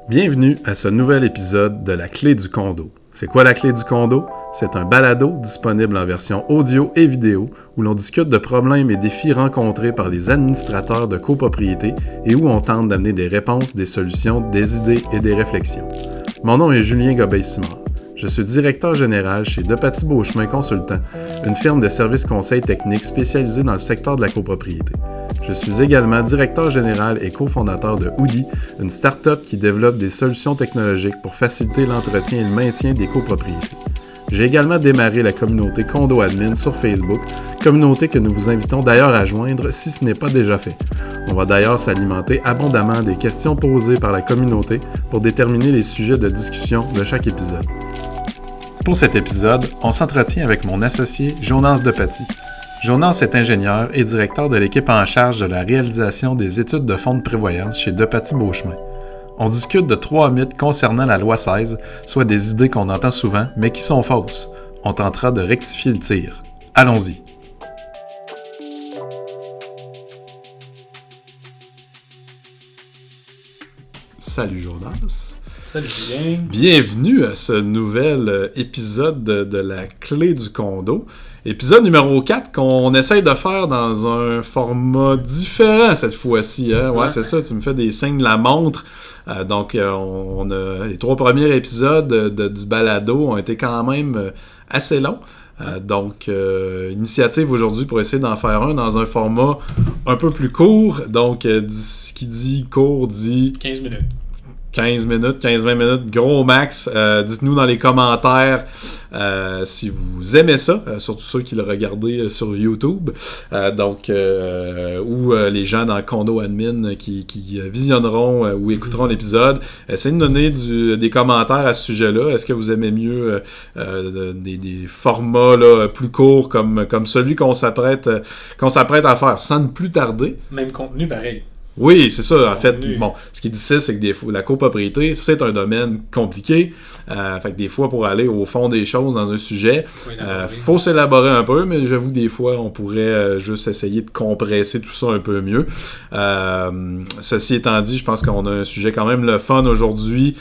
Bienvenue à ce nouvel épisode de La Clé du condo. C'est quoi la Clé du condo? C'est un balado disponible en version audio et vidéo où l'on discute de problèmes et défis rencontrés par les administrateurs de copropriété et où on tente d'amener des réponses, des solutions, des idées et des réflexions. Mon nom est Julien Gobeil-Simard. Je suis directeur général chez Depaty-Beauchemin Consultants, une firme de services conseils techniques spécialisée dans le secteur de la copropriété. Je suis également directeur général et cofondateur de Oudi, une start-up qui développe des solutions technologiques pour faciliter l'entretien et le maintien des copropriétés. J'ai également démarré la communauté Condo Admin sur Facebook, communauté que nous vous invitons d'ailleurs à joindre si ce n'est pas déjà fait. On va d'ailleurs s'alimenter abondamment des questions posées par la communauté pour déterminer les sujets de discussion de chaque épisode. Pour cet épisode, on s'entretient avec mon associé Jonas Depaty. Jonas est ingénieur et directeur de l'équipe en charge de la réalisation des études de fonds de prévoyance chez Depaty-Beauchemin. On discute de 3 mythes concernant la loi 16, soit des idées qu'on entend souvent mais qui sont fausses. On tentera de rectifier le tir. Allons-y. Salut Jonas. Salut Julien. Bienvenue à ce nouvel épisode de La Clé du condo. Épisode numéro 4 qu'on essaye de faire dans un format différent cette fois-ci. Hein? Ouais, c'est ça, tu me fais des signes de la montre. Donc, on a les 3 premiers épisodes du balado ont été quand même assez longs. Donc, initiative aujourd'hui pour essayer d'en faire un dans un format un peu plus court. Donc, ce qui dit court dit... 15 minutes. 15 minutes, 15-20 minutes, gros max. Dites-nous dans les commentaires si vous aimez ça, surtout ceux qui le regardez sur YouTube. Ou les gens dans Condo Admin qui visionneront ou écouteront l'épisode. Essayez de donner des commentaires à ce sujet-là. Est-ce que vous aimez mieux des formats là, plus courts comme celui qu'on s'apprête à faire sans ne plus tarder? Même contenu pareil. Oui, c'est ça. En fait, bon, ce qui est difficile, c'est que des fois, la copropriété, c'est un domaine compliqué. Fait que des fois, pour aller au fond des choses dans un sujet, faut s'élaborer un peu, mais j'avoue que des fois, on pourrait juste essayer de compresser tout ça un peu mieux. Ceci étant dit, je pense qu'on a un sujet quand même le fun aujourd'hui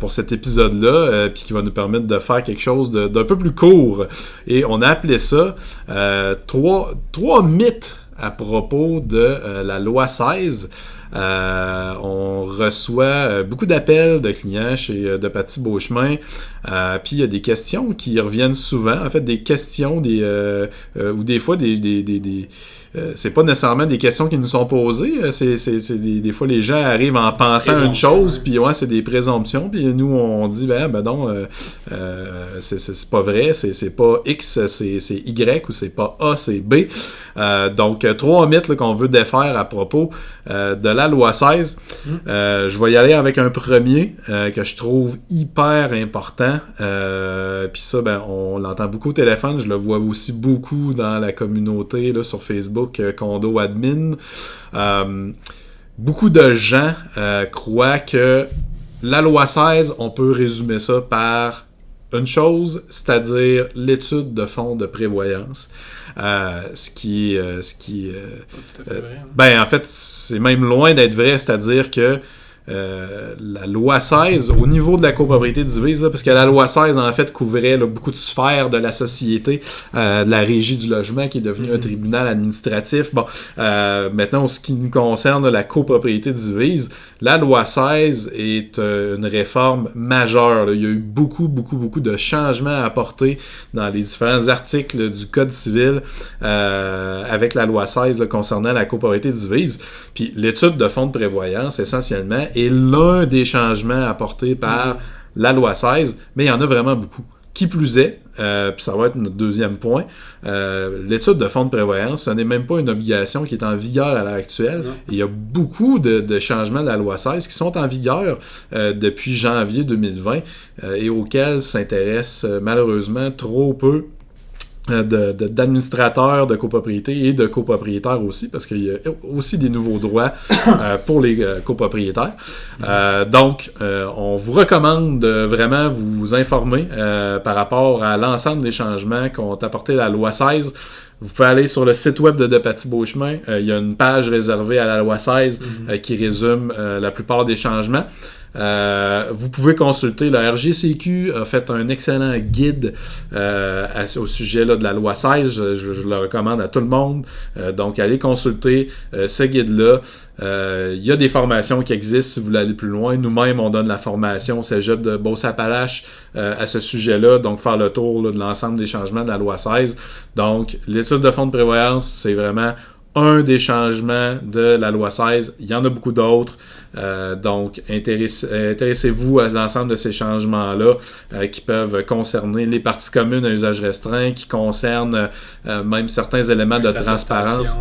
pour cet épisode-là, puis qui va nous permettre de faire quelque chose d'un peu plus court. Et on a appelé ça trois mythes à propos de la loi 16. On reçoit beaucoup d'appels de clients chez Depaty-Beauchemin. Puis il y a des questions qui reviennent souvent. En fait, des questions ou des fois c'est pas nécessairement des questions qui nous sont posées. C'est des fois les gens arrivent en pensant à une chose, puis ouais, c'est des présomptions. Puis nous on dit c'est pas vrai, c'est pas X, c'est Y, ou c'est pas A, c'est B. Donc 3 mythes là, qu'on veut défaire à propos de la loi 16. Je vais y aller avec un premier que je trouve hyper important. Puis ça, on l'entend beaucoup au téléphone. Je le vois aussi beaucoup dans la communauté là, sur Facebook, Condo Admin. Beaucoup de gens croient que la loi 16, on peut résumer ça par une chose, c'est-à-dire l'étude de fonds de prévoyance. Ce qui en fait, c'est même loin d'être vrai, c'est-à-dire que la loi 16, au niveau de la copropriété divise, là, parce que la loi 16, en fait, couvrait là, beaucoup de sphères de la société, de la régie du logement, qui est devenue un tribunal administratif. Bon, maintenant, en ce qui nous concerne, la copropriété divise, la loi 16 est une réforme majeure. Là. Il y a eu beaucoup de changements à apporter dans les différents articles du Code civil avec la loi 16 là, concernant la copropriété divise. Puis l'étude de fonds de prévoyance, essentiellement, est l'un des changements apportés par la loi 16, mais il y en a vraiment beaucoup. Qui plus est, puis ça va être notre deuxième point, l'étude de fonds de prévoyance, ce n'est même pas une obligation qui est en vigueur à l'heure actuelle. Il y a beaucoup de changements de la loi 16 qui sont en vigueur depuis janvier 2020 et auxquels s'intéressent malheureusement trop peu d'administrateurs de copropriété et de copropriétaires aussi, parce qu'il y a aussi des nouveaux droits pour les copropriétaires. Donc, on vous recommande de vraiment vous informer par rapport à l'ensemble des changements qu'ont apporté la loi 16. Vous pouvez aller sur le site web de Depaty-Beauchemin. Il y a une page réservée à la loi 16 qui résume la plupart des changements. Vous pouvez consulter, le RGCQ a fait un excellent guide au sujet là, de la loi 16, je le recommande à tout le monde, donc allez consulter ce guide-là. Il y a des formations qui existent si vous voulez aller plus loin. Nous-mêmes, on donne la formation au Cégep de Beauce-Appalaches à ce sujet-là, donc faire le tour là, de l'ensemble des changements de la loi 16. Donc, l'étude de fonds de prévoyance, c'est vraiment un des changements de la loi 16. Il y en a beaucoup d'autres. Donc, intéressez-vous à l'ensemble de ces changements-là qui peuvent concerner les parties communes à usage restreint, qui concernent même certains éléments de transparence.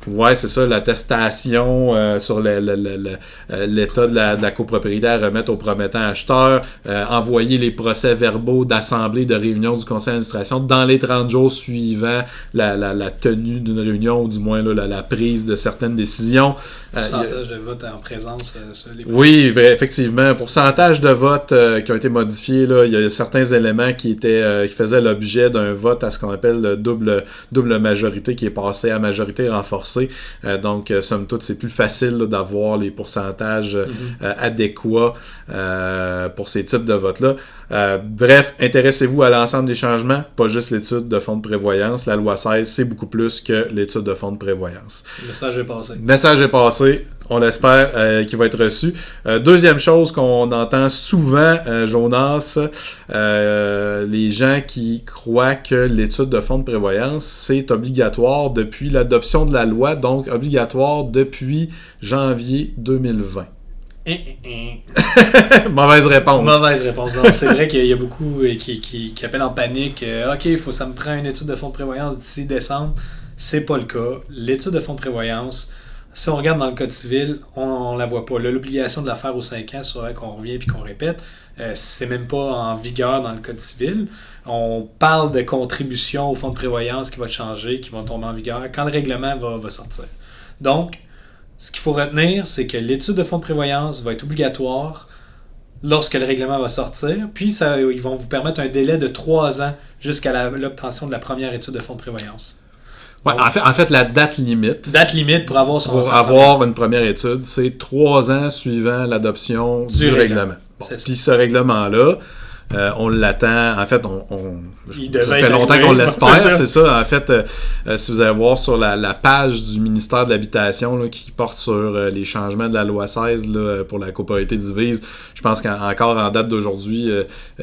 Ouais, c'est ça, l'attestation sur l'état de la copropriété à remettre au promettant acheteur, envoyer les procès-verbaux d'assemblée de réunion du conseil d'administration dans les 30 jours suivant la tenue d'une réunion, ou du moins là, la prise de certaines décisions. Pourcentage de vote en présence sur les Oui, effectivement. Pourcentage de votes qui ont été modifiés, là, il y a certains éléments qui faisaient l'objet d'un vote à ce qu'on appelle le double majorité qui est passé à majorité renforcée. Donc, somme toute, c'est plus facile là, d'avoir les pourcentages adéquats pour ces types de votes-là. Bref, intéressez-vous à l'ensemble des changements, pas juste l'étude de fonds de prévoyance. La loi 16, c'est beaucoup plus que l'étude de fonds de prévoyance. Le message est passé. Le message est passé. On espère qu'il va être reçu. Deuxième chose qu'on entend souvent, Jonas, les gens qui croient que l'étude de fonds de prévoyance, c'est obligatoire depuis l'adoption de la loi, donc obligatoire depuis janvier 2020. Mauvaise réponse. Mauvaise réponse. Donc, c'est vrai qu'il y a beaucoup qui appellent en panique. OK, ça me prend une étude de fonds de prévoyance d'ici décembre. C'est pas le cas. L'étude de fonds de prévoyance, si on regarde dans le Code civil, on la voit pas. Là, l'obligation de la faire aux 5 ans, c'est vrai qu'on revient puis qu'on répète. C'est même pas en vigueur dans le Code civil. On parle de contribution au fonds de prévoyance qui va changer, qui vont tomber en vigueur quand le règlement va sortir. Donc, ce qu'il faut retenir, c'est que l'étude de fonds de prévoyance va être obligatoire lorsque le règlement va sortir, puis ils vont vous permettre un délai de 3 ans jusqu'à l'obtention de la première étude de fonds de prévoyance. Ouais, en fait, la date limite. Date limite pour avoir une première étude, c'est 3 ans suivant l'adoption du règlement. Bon. Puis ce règlement-là, on l'attend. En fait, ça fait longtemps qu'on l'espère, c'est ça. En fait, si vous allez voir sur la page du ministère de l'Habitation là, qui porte sur les changements de la loi 16 là, pour la copropriété divise, je pense qu'encore en date d'aujourd'hui,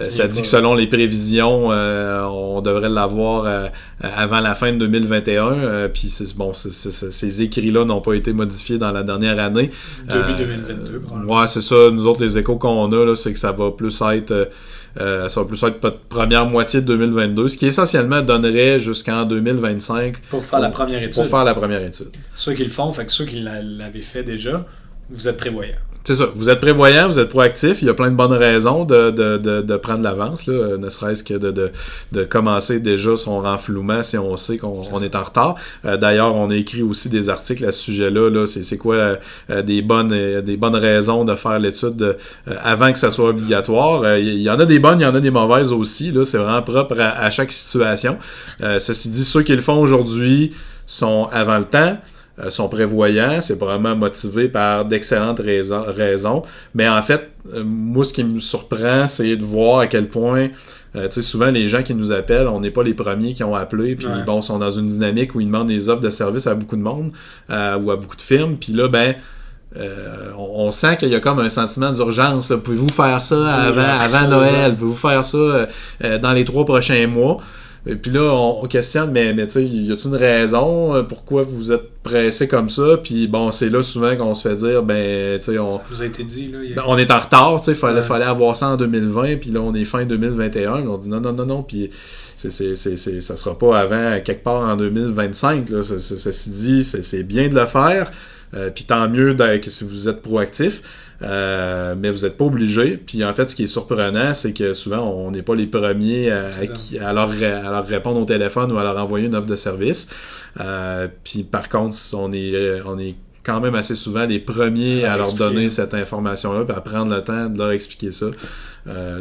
ça dit que selon les prévisions, on devrait l'avoir avant la fin de 2021. Puis ces écrits-là n'ont pas été modifiés dans la dernière année. Début 2022, probablement. Ouais, c'est ça. Nous autres, les échos qu'on a, là, c'est que ça va plus être... ça va plus être première moitié de 2022, ce qui essentiellement donnerait jusqu'en 2025 pour faire la première étude. Ceux qui le font, fait que ceux qui l'avaient fait déjà, vous êtes prévoyants. C'est ça, vous êtes prévoyant, vous êtes proactif, il y a plein de bonnes raisons de prendre l'avance, là, ne serait-ce que de commencer déjà son renflouement si on sait qu'on est en retard. D'ailleurs, on a écrit aussi des articles à ce sujet-là, là, c'est quoi des bonnes raisons de faire l'étude avant que ça soit obligatoire. Il y en a des bonnes, il y en a des mauvaises aussi, là, c'est vraiment propre à chaque situation. Ceci dit, ceux qui le font aujourd'hui sont avant le temps. Sont prévoyants, c'est probablement motivé par d'excellentes raisons. Mais en fait, moi, ce qui me surprend, c'est de voir à quel point, tu sais, souvent, les gens qui nous appellent, on n'est pas les premiers qui ont appelé, puis bon, sont dans une dynamique où ils demandent des offres de services à beaucoup de monde ou à beaucoup de firmes. Puis là, on sent qu'il y a comme un sentiment d'urgence. Là. Pouvez-vous faire ça avant Noël? Pouvez-vous faire ça dans les 3 prochains mois? Et puis là, on questionne, mais tu sais, y a-t-il une raison pourquoi vous êtes pressé comme ça? Puis bon, c'est là souvent qu'on se fait dire, tu sais, ça vous a été dit, là. On est en retard, tu sais, fallait avoir ça en 2020, puis là, on est fin 2021, on dit non, puis ça sera pas avant quelque part en 2025, là. Ceci dit, c'est bien de le faire, puis tant mieux que si vous êtes proactif. Mais vous n'êtes pas obligé. Puis en fait, ce qui est surprenant, c'est que souvent, on n'est pas les premiers à leur répondre au téléphone ou à leur envoyer une offre de service. Puis par contre, on est quand même assez souvent les premiers à leur donner cette information-là puis à prendre le temps de leur expliquer ça.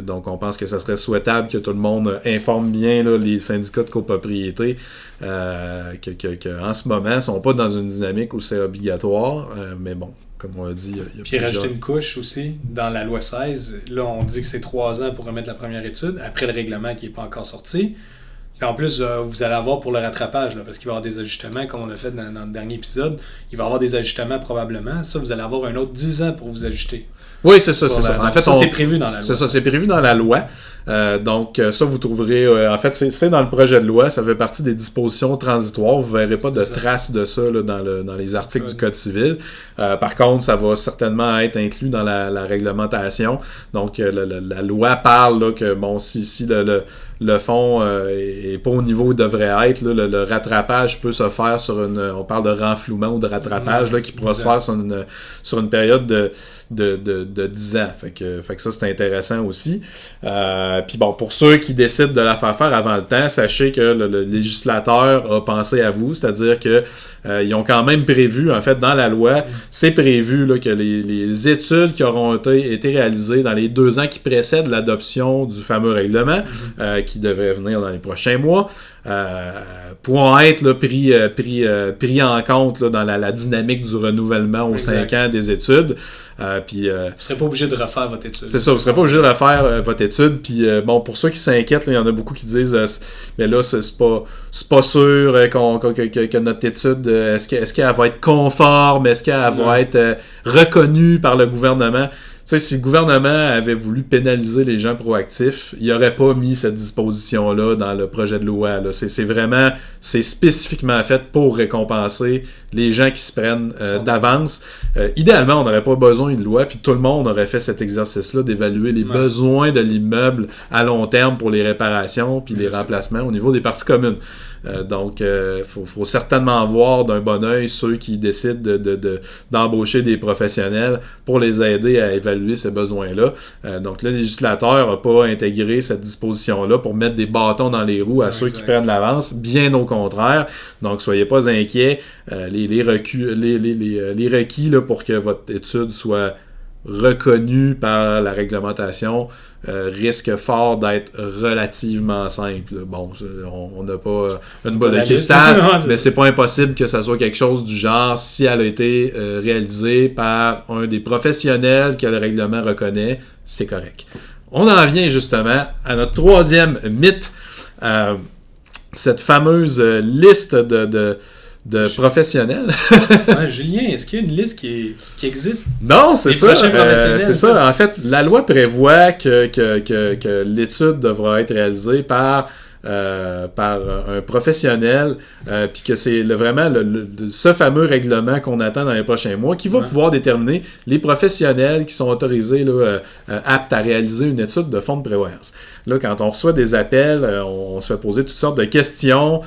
Donc on pense que ça serait souhaitable que tout le monde informe bien là, les syndicats de copropriété que en ce moment, ils ne sont pas dans une dynamique où c'est obligatoire. Mais bon, comme on a dit, il y a Puis plusieurs... rajouter une couche aussi, dans la loi 16, là on dit que c'est 3 ans pour remettre la première étude, après le règlement qui n'est pas encore sorti. Puis en plus, vous allez avoir pour le rattrapage, là, parce qu'il va y avoir des ajustements, comme on a fait dans le dernier épisode, il va y avoir des ajustements probablement. Ça, vous allez avoir un autre 10 ans pour vous ajuster. Oui, c'est ça, c'est ça. En fait, c'est prévu dans la loi. C'est ça, c'est prévu dans la loi. Donc, ça, vous trouverez... en fait, c'est dans le projet de loi. Ça fait partie des dispositions transitoires. Vous ne verrez pas de traces de ça là, dans les articles du Code civil. Par contre, ça va certainement être inclus dans la réglementation. Donc, la loi parle là, que, bon, si le fonds est pas au niveau où il devrait être, là, le rattrapage peut se faire sur on parle de renflouement ou de rattrapage là, qui pourra se faire sur une période de 10 ans. Fait que ça, c'est intéressant aussi. Puis bon, pour ceux qui décident de la faire avant le temps, sachez que le législateur a pensé à vous, c'est-à-dire que ils ont quand même prévu, en fait, dans la loi, c'est prévu là, que les études qui auront été réalisées dans les 2 ans qui précèdent l'adoption du fameux règlement, qui devrait venir dans les prochains mois, pourront être là, pris en compte là, dans la dynamique du renouvellement aux 5 ans des études. Puis, vous ne serez pas obligé de refaire votre étude. C'est ça, vous ne serez pas obligé de refaire votre étude. Puis bon, pour ceux qui s'inquiètent, il y en a beaucoup qui disent mais là, c'est pas sûr que notre étude, est-ce qu'elle va être conforme, est-ce qu'elle va être reconnue par le gouvernement? Tu sais, si le gouvernement avait voulu pénaliser les gens proactifs, il n'aurait pas mis cette disposition-là dans le projet de loi. Là. C'est spécifiquement fait pour récompenser les gens qui se prennent d'avance. Idéalement, on n'aurait pas besoin de loi, puis tout le monde aurait fait cet exercice-là d'évaluer les besoins de l'immeuble à long terme pour les réparations puis les remplacements au niveau des parties communes. Donc, faut certainement voir d'un bon œil ceux qui décident d'embaucher des professionnels pour les aider à évaluer ces besoins-là. Donc, le législateur n'a pas intégré cette disposition-là pour mettre des bâtons dans les roues à ceux qui prennent l'avance, bien au contraire. Donc, soyez pas inquiets. Les requis là, pour que votre étude soit reconnue par la réglementation risque fort d'être relativement simple. Bon, on n'a pas une boule de cristal, mais c'est pas impossible que ça soit quelque chose du genre si elle a été réalisée par un des professionnels que le règlement reconnaît, c'est correct. On en vient justement à notre 3e mythe, cette fameuse liste de professionnels. Julien, est-ce qu'il y a une liste qui existe? Non, c'est ça. C'est ça. En fait, la loi prévoit que l'étude devra être réalisée par un professionnel, puis que c'est vraiment ce fameux règlement qu'on attend dans les prochains mois qui va pouvoir déterminer les professionnels qui sont autorisés, là, aptes à réaliser une étude de fonds de prévoyance. Là, quand on reçoit des appels, on se fait poser toutes sortes de questions.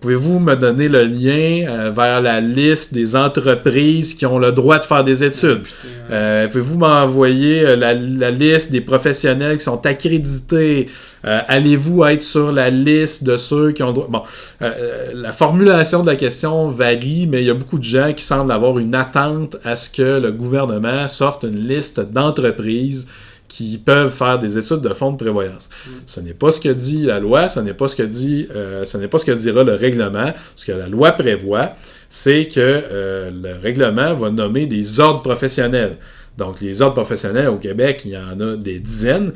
Pouvez-vous me donner le lien vers la liste des entreprises qui ont le droit de faire des études? Pouvez-vous m'envoyer la liste des professionnels qui sont accrédités? Allez-vous être sur la liste de ceux qui ont... Bon, la formulation de la question varie, mais il y a beaucoup de gens qui semblent avoir une attente à ce que le gouvernement sorte une liste d'entreprises qui peuvent faire des études de fonds de prévoyance. Ce n'est pas ce que dit la loi, ce n'est pas ce que dira le règlement. Ce que la loi prévoit, c'est que le règlement va nommer des ordres professionnels. Donc, les ordres professionnels au Québec, il y en a des dizaines.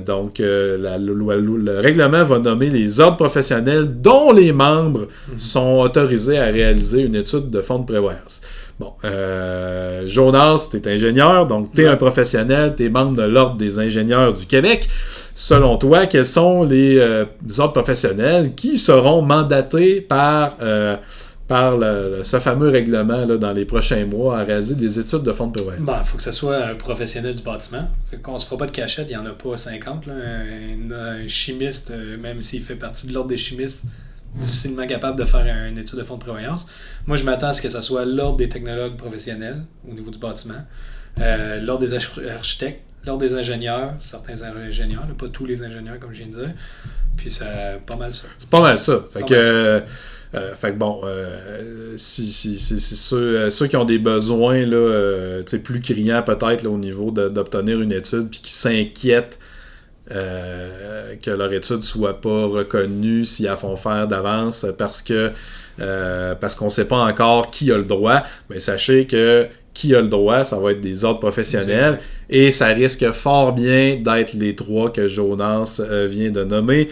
Donc, le règlement va nommer les ordres professionnels dont les membres sont autorisés à réaliser une étude de fonds de prévoyance. Bon, Jonas, t'es ingénieur, donc t'es un professionnel, t'es membre de l'Ordre des ingénieurs du Québec. Selon toi, quels sont les ordres professionnels qui seront mandatés par ce fameux règlement là, dans les prochains mois à réaliser des études de fonds de prévoyance? Il faut que ce soit un professionnel du bâtiment. Fait qu'on se fera pas de cachette, il n'y en a pas 50. Là. Un chimiste, même s'il fait partie de l'Ordre des chimistes, difficilement capable de faire une étude de fonds de prévoyance. Moi, je m'attends à ce que ce soit l'Ordre des technologues professionnels au niveau du bâtiment, l'Ordre des architectes, l'Ordre des ingénieurs, certains ingénieurs, là, pas tous les ingénieurs comme je viens de dire, puis c'est pas mal ça. C'est pas mal ça. Fait que bon, si ceux qui ont des besoins là, plus criants peut-être là, au niveau d'obtenir une étude puis qui s'inquiètent que leur étude soit pas reconnue s'ils la font faire d'avance parce que parce qu'on ne sait pas encore qui a le droit, mais sachez que qui a le droit, ça va être des ordres professionnels, et ça risque fort bien d'être les 3 que Jonas vient de nommer.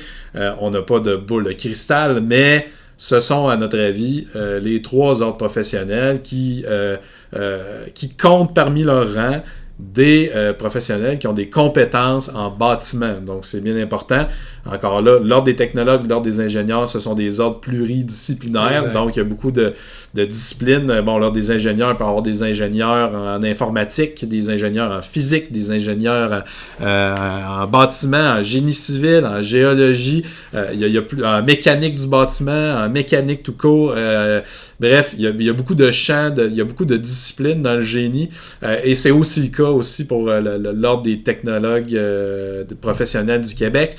On n'a pas de boule de cristal, mais ce sont, à notre avis, les 3 ordres professionnels qui comptent parmi leurs rangs des professionnels qui ont des compétences en bâtiment. Donc, c'est bien important. Encore là, l'ordre des technologues, l'ordre des ingénieurs, ce sont des ordres pluridisciplinaires. Exact. Donc, il y a beaucoup de disciplines. Bon, l'ordre des ingénieurs, il peut y avoir des ingénieurs en informatique, des ingénieurs en physique, des ingénieurs en bâtiment, en génie civil, en géologie, il y a plus, en mécanique du bâtiment, en mécanique tout court. Bref, il y a beaucoup de champs, il y a beaucoup de disciplines dans le génie. Et c'est aussi le cas aussi pour l'ordre des technologues professionnels du Québec.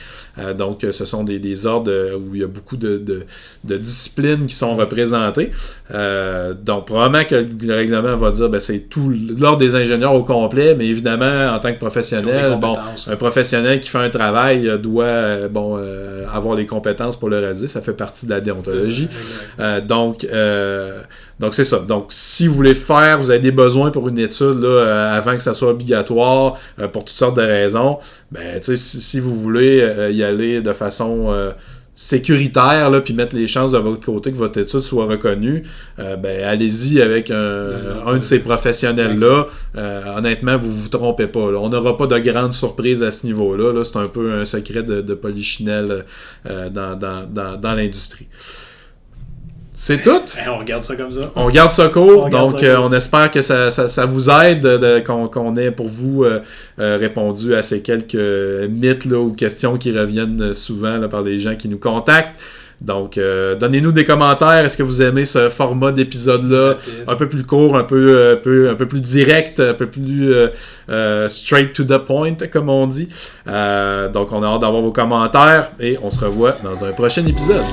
Donc, ce sont des ordres où il y a beaucoup de disciplines qui sont représentées. Donc, probablement que le règlement va dire c'est tout l'ordre des ingénieurs au complet, mais évidemment, en tant que professionnel, un professionnel qui fait un travail doit avoir les compétences pour le réaliser. Ça fait partie de la déontologie. Donc, c'est ça. Donc, si vous voulez faire, vous avez des besoins pour une étude là, avant que ça soit obligatoire, pour toutes sortes de raisons, si vous voulez y aller de façon sécuritaire, là, puis mettre les chances de votre côté que votre étude soit reconnue, allez-y avec un de ces professionnels-là. Honnêtement, vous vous trompez pas. Là. On n'aura pas de grandes surprises à ce niveau-là. Là. C'est un peu un secret de polichinelle dans l'industrie. C'est tout. On regarde ça comme ça. On garde ça court. Donc, on espère que ça vous aide, qu'on ait pour vous répondu à ces quelques mythes là, ou questions qui reviennent souvent là, par les gens qui nous contactent. Donc, donnez-nous des commentaires. Est-ce que vous aimez ce format d'épisode-là? Un peu plus court, un peu plus direct, un peu plus straight to the point, comme on dit. Donc, on a hâte d'avoir vos commentaires et on se revoit dans un prochain épisode.